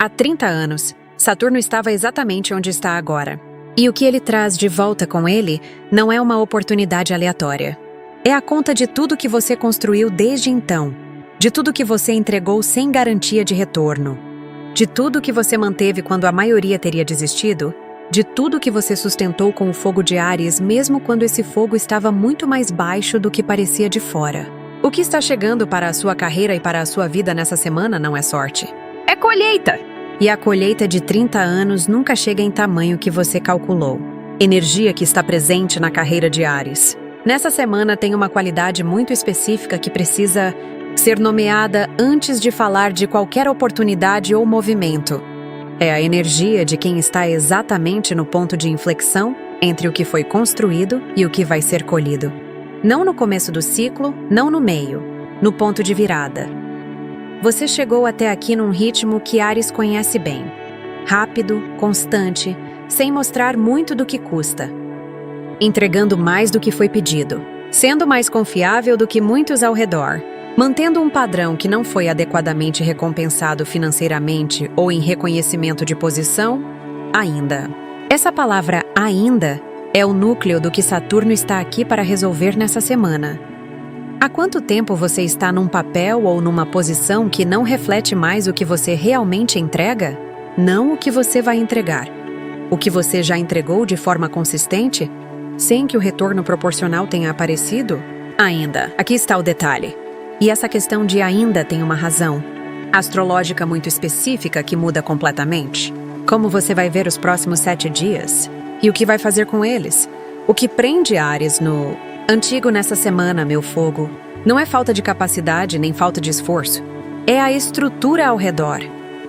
Há 30 anos, Saturno estava exatamente onde está agora. E o que ele traz de volta com ele não é uma oportunidade aleatória. É a conta de tudo que você construiu desde então, de tudo que você entregou sem garantia de retorno, de tudo que você manteve quando a maioria teria desistido, de tudo que você sustentou com o fogo de Áries mesmo quando esse fogo estava muito mais baixo do que parecia de fora. O que está chegando para a sua carreira e para a sua vida nessa semana não é sorte. É colheita! E a colheita de 30 anos nunca chega em tamanho que você calculou. Energia que está presente na carreira de Áries. Nessa semana tem uma qualidade muito específica que precisa ser nomeada antes de falar de qualquer oportunidade ou movimento. É a energia de quem está exatamente no ponto de inflexão entre o que foi construído e o que vai ser colhido. Não no começo do ciclo, não no meio, no ponto de virada. Você chegou até aqui num ritmo que Áries conhece bem. Rápido, constante, sem mostrar muito do que custa. Entregando mais do que foi pedido, sendo mais confiável do que muitos ao redor, mantendo um padrão que não foi adequadamente recompensado financeiramente ou em reconhecimento de posição, ainda. Essa palavra ainda é o núcleo do que Saturno está aqui para resolver nessa semana. Há quanto tempo você está num papel ou numa posição que não reflete mais o que você realmente entrega? Não o que você vai entregar. O que você já entregou de forma consistente, sem que o retorno proporcional tenha aparecido? Ainda. Aqui está o detalhe. E essa questão de ainda tem uma razão astrológica muito específica que muda completamente. Como você vai ver os próximos 7 dias? E o que vai fazer com eles? O que prende Áries no antigo nessa semana, meu fogo, não é falta de capacidade nem falta de esforço. É a estrutura ao redor.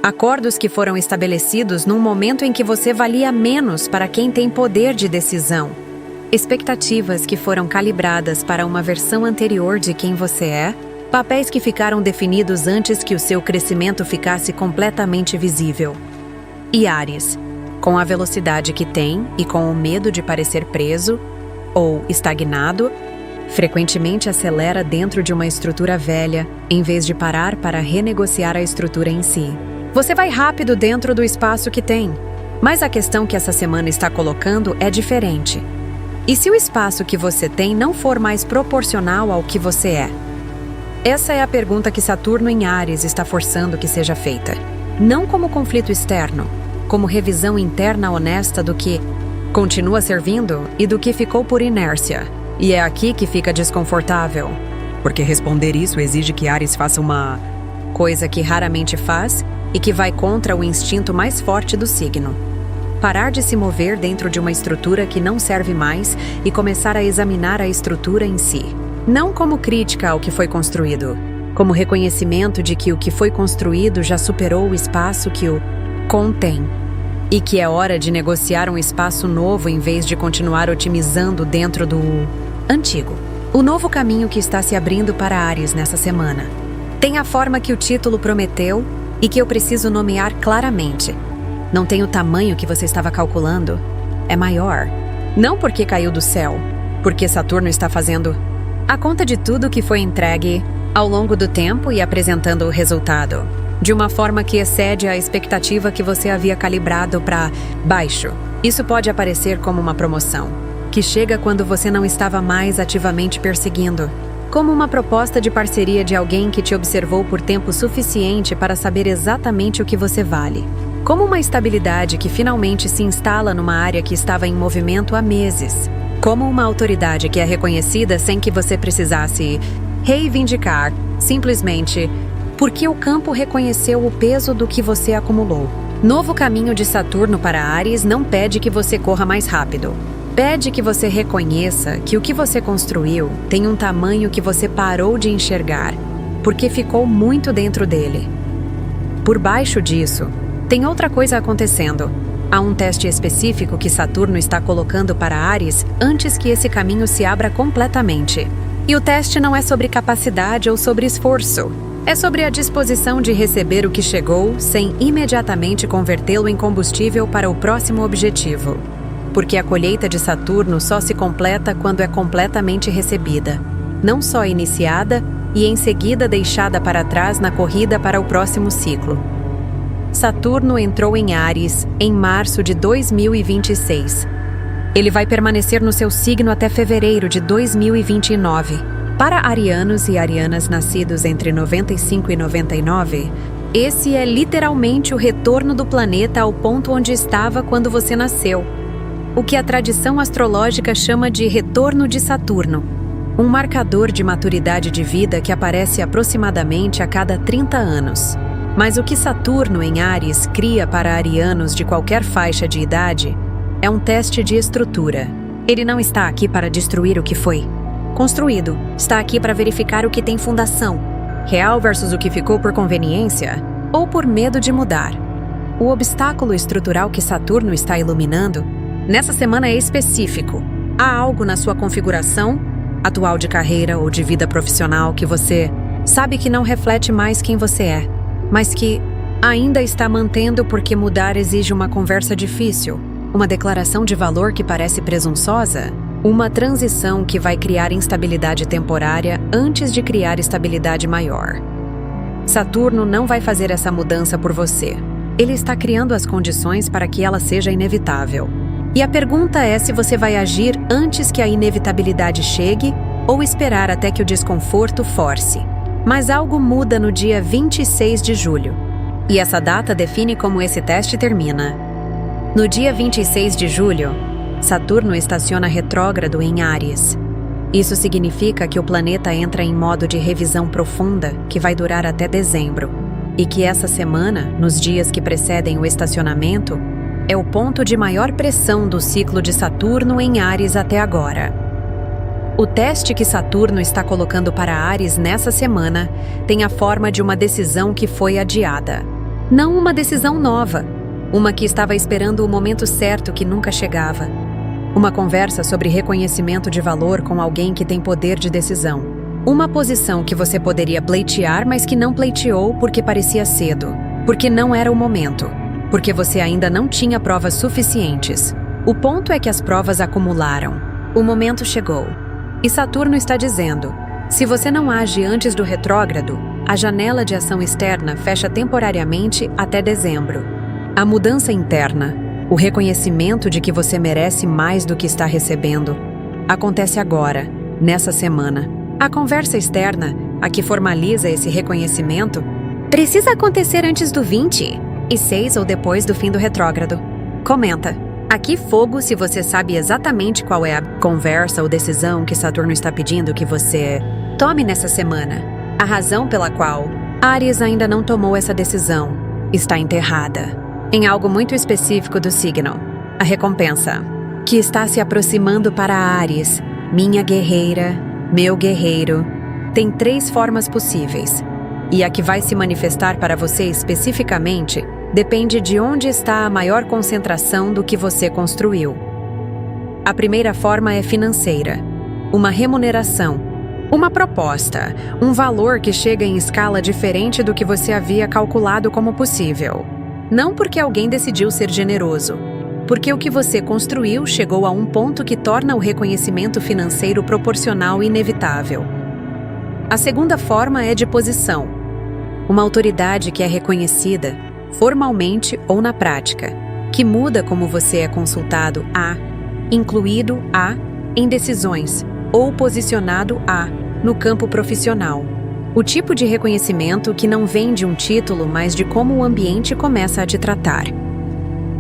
Acordos que foram estabelecidos num momento em que você valia menos para quem tem poder de decisão. Expectativas que foram calibradas para uma versão anterior de quem você é. Papéis que ficaram definidos antes que o seu crescimento ficasse completamente visível. E Áries, com a velocidade que tem e com o medo de parecer preso ou estagnado, frequentemente acelera dentro de uma estrutura velha, em vez de parar para renegociar a estrutura em si. Você vai rápido dentro do espaço que tem, mas a questão que essa semana está colocando é diferente. E se o espaço que você tem não for mais proporcional ao que você é? Essa é a pergunta que Saturno em Áries está forçando que seja feita. Não como conflito externo, como revisão interna honesta do que continua servindo e do que ficou por inércia. E é aqui que fica desconfortável. Porque responder isso exige que Áries faça uma coisa que raramente faz e que vai contra o instinto mais forte do signo. Parar de se mover dentro de uma estrutura que não serve mais e começar a examinar a estrutura em si. Não como crítica ao que foi construído, como reconhecimento de que o que foi construído já superou o espaço que o contém. E que é hora de negociar um espaço novo em vez de continuar otimizando dentro do antigo. O novo caminho que está se abrindo para Áries nessa semana tem a forma que o título prometeu e que eu preciso nomear claramente. Não tem o tamanho que você estava calculando. É maior. Não porque caiu do céu, porque Saturno está fazendo a conta de tudo que foi entregue ao longo do tempo e apresentando o resultado de uma forma que excede a expectativa que você havia calibrado para baixo. Isso pode aparecer como uma promoção, que chega quando você não estava mais ativamente perseguindo, como uma proposta de parceria de alguém que te observou por tempo suficiente para saber exatamente o que você vale. Como uma estabilidade que finalmente se instala numa área que estava em movimento há meses. Como uma autoridade que é reconhecida sem que você precisasse reivindicar, simplesmente porque o campo reconheceu o peso do que você acumulou. Novo caminho de Saturno para Áries não pede que você corra mais rápido. Pede que você reconheça que o que você construiu tem um tamanho que você parou de enxergar, porque ficou muito dentro dele. Por baixo disso, tem outra coisa acontecendo. Há um teste específico que Saturno está colocando para Áries antes que esse caminho se abra completamente. E o teste não é sobre capacidade ou sobre esforço. É sobre a disposição de receber o que chegou sem imediatamente convertê-lo em combustível para o próximo objetivo. Porque a colheita de Saturno só se completa quando é completamente recebida, não só iniciada e em seguida deixada para trás na corrida para o próximo ciclo. Saturno entrou em Áries em março de 2026. Ele vai permanecer no seu signo até fevereiro de 2029. Para arianos e arianas nascidos entre 95 e 99, esse é literalmente o retorno do planeta ao ponto onde estava quando você nasceu. O que a tradição astrológica chama de retorno de Saturno, um marcador de maturidade de vida que aparece aproximadamente a cada 30 anos. Mas o que Saturno em Áries cria para arianos de qualquer faixa de idade é um teste de estrutura. Ele não está aqui para destruir o que foi construído, está aqui para verificar o que tem fundação, real versus o que ficou por conveniência ou por medo de mudar. O obstáculo estrutural que Saturno está iluminando nessa semana é específico. Há algo na sua configuração atual de carreira ou de vida profissional que você sabe que não reflete mais quem você é, mas que ainda está mantendo porque mudar exige uma conversa difícil, uma declaração de valor que parece presunçosa, uma transição que vai criar instabilidade temporária antes de criar estabilidade maior. Saturno não vai fazer essa mudança por você. Ele está criando as condições para que ela seja inevitável. E a pergunta é se você vai agir antes que a inevitabilidade chegue ou esperar até que o desconforto force. Mas algo muda no dia 26 de julho. E essa data define como esse teste termina. No dia 26 de julho, Saturno estaciona retrógrado em Áries. Isso significa que o planeta entra em modo de revisão profunda que vai durar até dezembro. E que essa semana, nos dias que precedem o estacionamento, é o ponto de maior pressão do ciclo de Saturno em Áries até agora. O teste que Saturno está colocando para Áries nessa semana tem a forma de uma decisão que foi adiada. Não uma decisão nova, uma que estava esperando o momento certo que nunca chegava. Uma conversa sobre reconhecimento de valor com alguém que tem poder de decisão. Uma posição que você poderia pleitear, mas que não pleiteou porque parecia cedo, porque não era o momento, porque você ainda não tinha provas suficientes. O ponto é que as provas acumularam. O momento chegou. E Saturno está dizendo: se você não age antes do retrógrado, a janela de ação externa fecha temporariamente até dezembro. A mudança interna, o reconhecimento de que você merece mais do que está recebendo, acontece agora, nessa semana. A conversa externa, a que formaliza esse reconhecimento, precisa acontecer antes do 26 ou depois do fim do retrógrado. Comenta. Aqui fogo se você sabe exatamente qual é a conversa ou decisão que Saturno está pedindo que você tome nessa semana. A razão pela qual Áries ainda não tomou essa decisão está enterrada em algo muito específico do signo. A recompensa, que está se aproximando para Áries, minha guerreira, meu guerreiro, tem 3 formas possíveis. E a que vai se manifestar para você especificamente depende de onde está a maior concentração do que você construiu. A primeira forma é financeira, uma remuneração, uma proposta, um valor que chega em escala diferente do que você havia calculado como possível. Não porque alguém decidiu ser generoso, porque o que você construiu chegou a um ponto que torna o reconhecimento financeiro proporcional e inevitável. A segunda forma é de posição, uma autoridade que é reconhecida, formalmente ou na prática, que muda como você é consultado incluído em decisões, ou posicionado no campo profissional. O tipo de reconhecimento que não vem de um título, mas de como o ambiente começa a te tratar.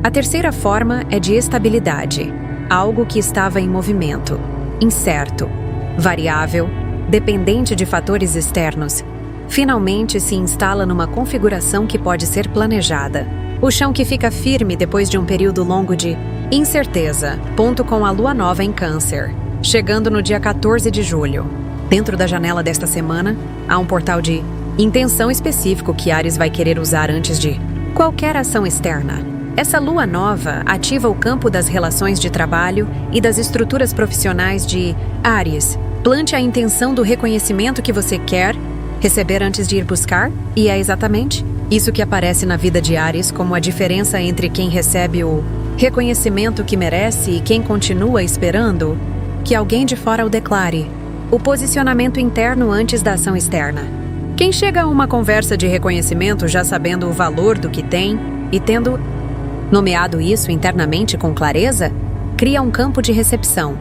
A terceira forma é de estabilidade, algo que estava em movimento, incerto, variável, dependente de fatores externos, finalmente se instala numa configuração que pode ser planejada. O chão que fica firme depois de um período longo de incerteza, ponto com a lua nova em Câncer, chegando no dia 14 de julho. Dentro da janela desta semana, há um portal de intenção específico que Áries vai querer usar antes de qualquer ação externa. Essa lua nova ativa o campo das relações de trabalho e das estruturas profissionais de Áries. Plante a intenção do reconhecimento que você quer receber antes de ir buscar, e é exatamente isso que aparece na vida de Áries como a diferença entre quem recebe o reconhecimento que merece e quem continua esperando que alguém de fora o declare. O posicionamento interno antes da ação externa. Quem chega a uma conversa de reconhecimento já sabendo o valor do que tem e tendo nomeado isso internamente com clareza, cria um campo de recepção,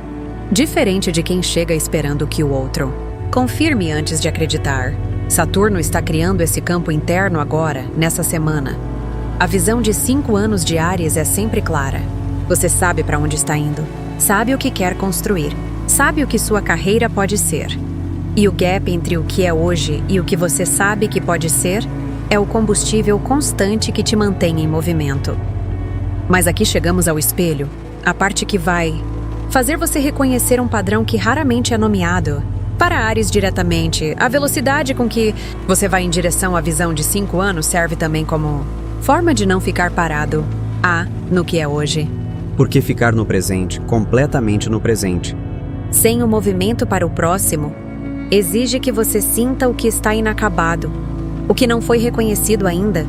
diferente de quem chega esperando que o outro confirme antes de acreditar. Saturno está criando esse campo interno agora, nessa semana. A visão de 5 anos de Áries é sempre clara. Você sabe para onde está indo, sabe o que quer construir, sabe o que sua carreira pode ser. E o gap entre o que é hoje e o que você sabe que pode ser é o combustível constante que te mantém em movimento. Mas aqui chegamos ao espelho, a parte que vai fazer você reconhecer um padrão que raramente é nomeado. Para Áries diretamente, a velocidade com que você vai em direção à visão de 5 anos serve também como forma de não ficar parado no que é hoje. Por que ficar no presente, completamente no presente? Sem o movimento para o próximo, exige que você sinta o que está inacabado, o que não foi reconhecido ainda,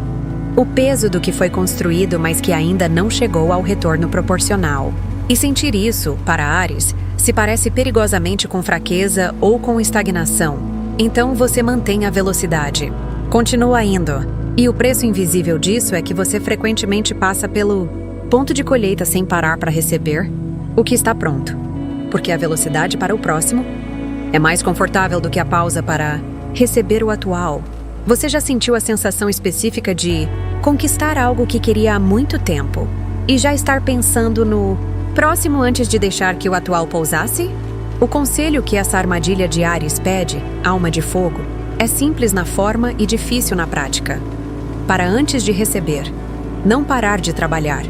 o peso do que foi construído, mas que ainda não chegou ao retorno proporcional. E sentir isso, para Áries, se parece perigosamente com fraqueza ou com estagnação. Então você mantém a velocidade. Continua indo. E o preço invisível disso é que você frequentemente passa pelo ponto de colheita sem parar para receber o que está pronto. Porque a velocidade para o próximo é mais confortável do que a pausa para receber o atual. Você já sentiu a sensação específica de conquistar algo que queria há muito tempo e já estar pensando no próximo antes de deixar que o atual pousasse? O conselho que essa armadilha de Áries pede, alma de fogo, é simples na forma e difícil na prática. Para antes de receber, não parar de trabalhar.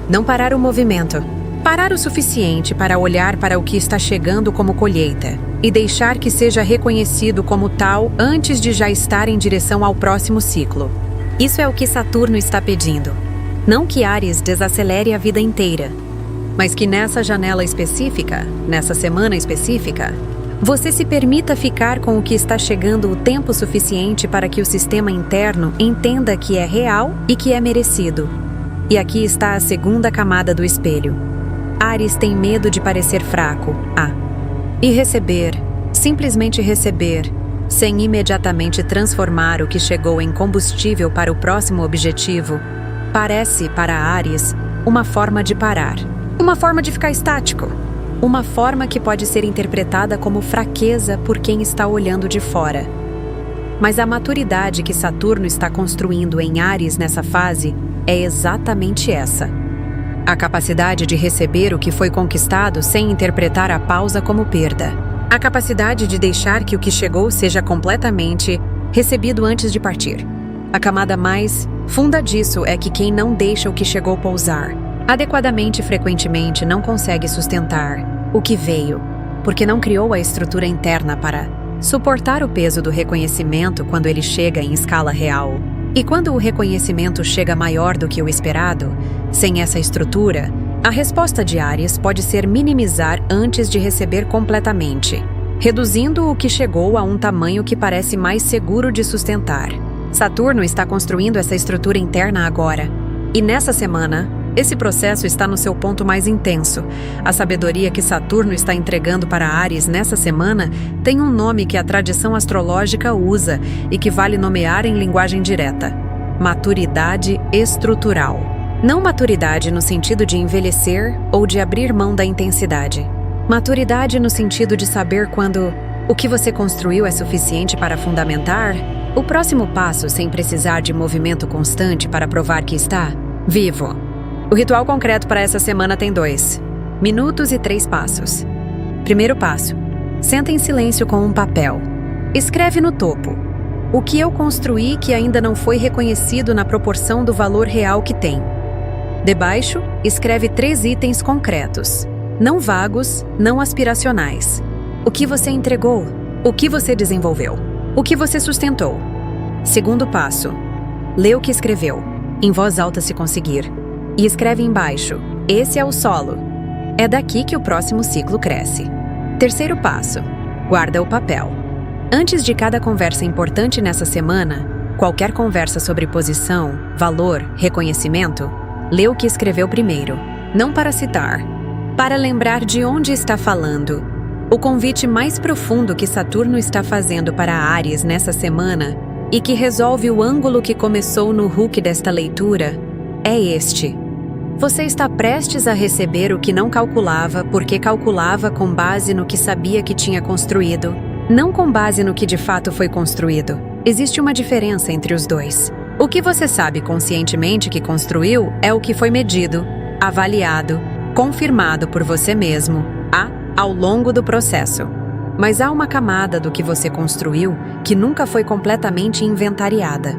Não parar o movimento. Parar o suficiente para olhar para o que está chegando como colheita e deixar que seja reconhecido como tal antes de já estar em direção ao próximo ciclo. Isso é o que Saturno está pedindo. Não que Áries desacelere a vida inteira, mas que nessa janela específica, nessa semana específica, você se permita ficar com o que está chegando o tempo suficiente para que o sistema interno entenda que é real e que é merecido. E aqui está a segunda camada do espelho. Áries tem medo de parecer fraco, e receber, simplesmente receber, sem imediatamente transformar o que chegou em combustível para o próximo objetivo, parece, para Áries, uma forma de parar, uma forma de ficar estático, uma forma que pode ser interpretada como fraqueza por quem está olhando de fora. Mas a maturidade que Saturno está construindo em Áries nessa fase é exatamente essa. A capacidade de receber o que foi conquistado sem interpretar a pausa como perda. A capacidade de deixar que o que chegou seja completamente recebido antes de partir. A camada mais funda disso é que quem não deixa o que chegou pousar adequadamente frequentemente não consegue sustentar o que veio, porque não criou a estrutura interna para suportar o peso do reconhecimento quando ele chega em escala real. E quando o reconhecimento chega maior do que o esperado, sem essa estrutura, a resposta de Áries pode ser minimizar antes de receber completamente, reduzindo o que chegou a um tamanho que parece mais seguro de sustentar. Saturno está construindo essa estrutura interna agora. E nessa semana, esse processo está no seu ponto mais intenso. A sabedoria que Saturno está entregando para Áries nessa semana tem um nome que a tradição astrológica usa e que vale nomear em linguagem direta: maturidade estrutural. Não maturidade no sentido de envelhecer ou de abrir mão da intensidade. Maturidade no sentido de saber quando o que você construiu é suficiente para fundamentar o próximo passo sem precisar de movimento constante para provar que está vivo. O ritual concreto para essa semana tem 2 minutos e 3 passos. Primeiro passo: senta em silêncio com um papel. Escreve no topo: o que eu construí que ainda não foi reconhecido na proporção do valor real que tem. Debaixo, escreve 3 itens concretos, não vagos, não aspiracionais. O que você entregou, o que você desenvolveu, o que você sustentou. Segundo passo: lê o que escreveu, em voz alta se conseguir. E escreve embaixo: esse é o solo. É daqui que o próximo ciclo cresce. Terceiro passo: guarda o papel. Antes de cada conversa importante nessa semana, qualquer conversa sobre posição, valor, reconhecimento, lê o que escreveu primeiro. Não para citar, para lembrar de onde está falando. O convite mais profundo que Saturno está fazendo para Áries nessa semana, e que resolve o ângulo que começou no hook desta leitura, é este. Você está prestes a receber o que não calculava porque calculava com base no que sabia que tinha construído, não com base no que de fato foi construído. Existe uma diferença entre os dois. O que você sabe conscientemente que construiu é o que foi medido, avaliado, confirmado por você mesmo, ao longo do processo. Mas há uma camada do que você construiu que nunca foi completamente inventariada.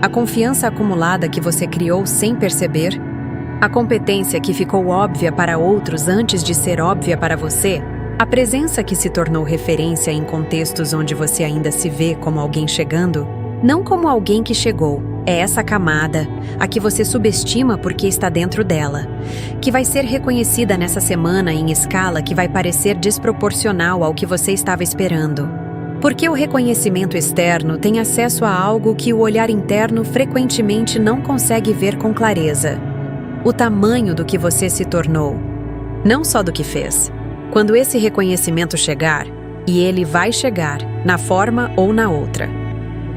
A confiança acumulada que você criou sem perceber, a competência que ficou óbvia para outros antes de ser óbvia para você, a presença que se tornou referência em contextos onde você ainda se vê como alguém chegando, não como alguém que chegou. É essa camada, a que você subestima porque está dentro dela, que vai ser reconhecida nessa semana em escala que vai parecer desproporcional ao que você estava esperando. Porque o reconhecimento externo tem acesso a algo que o olhar interno frequentemente não consegue ver com clareza. O tamanho do que você se tornou, não só do que fez. Quando esse reconhecimento chegar, e ele vai chegar, na forma ou na outra.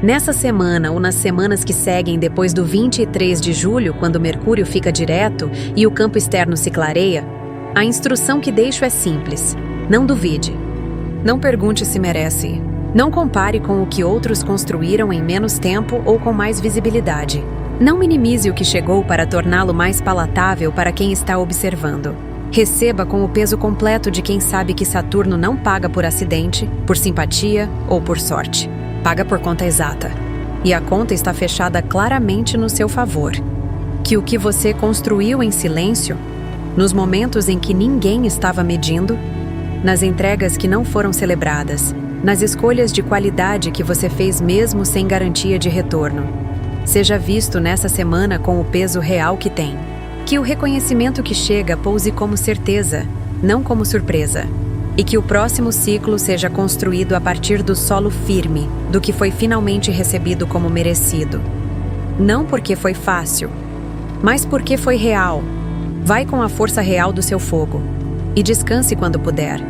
Nessa semana ou nas semanas que seguem depois do 23 de julho, quando Mercúrio fica direto e o campo externo se clareia, a instrução que deixo é simples. Não duvide. Não pergunte se merece. Não compare com o que outros construíram em menos tempo ou com mais visibilidade. Não minimize o que chegou para torná-lo mais palatável para quem está observando. Receba com o peso completo de quem sabe que Saturno não paga por acidente, por simpatia ou por sorte. Paga por conta exata. E a conta está fechada claramente no seu favor. Que o que você construiu em silêncio, nos momentos em que ninguém estava medindo, nas entregas que não foram celebradas, nas escolhas de qualidade que você fez mesmo sem garantia de retorno, seja visto nessa semana com o peso real que tem. Que o reconhecimento que chega pouse como certeza, não como surpresa. E que o próximo ciclo seja construído a partir do solo firme, do que foi finalmente recebido como merecido. Não porque foi fácil, mas porque foi real. Vai com a força real do seu fogo. E descanse quando puder.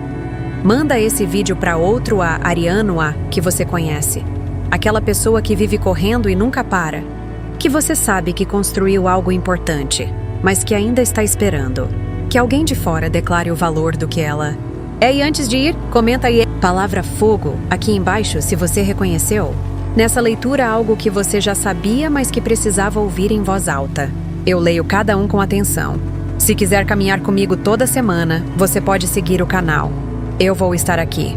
Manda esse vídeo para outro ariano que você conhece. Aquela pessoa que vive correndo e nunca para. Que você sabe que construiu algo importante, mas que ainda está esperando. Que alguém de fora declare o valor do que ela... E antes de ir, comenta aí palavra fogo aqui embaixo se você reconheceu. Nessa leitura, algo que você já sabia, mas que precisava ouvir em voz alta. Eu leio cada um com atenção. Se quiser caminhar comigo toda semana, você pode seguir o canal. Eu vou estar aqui.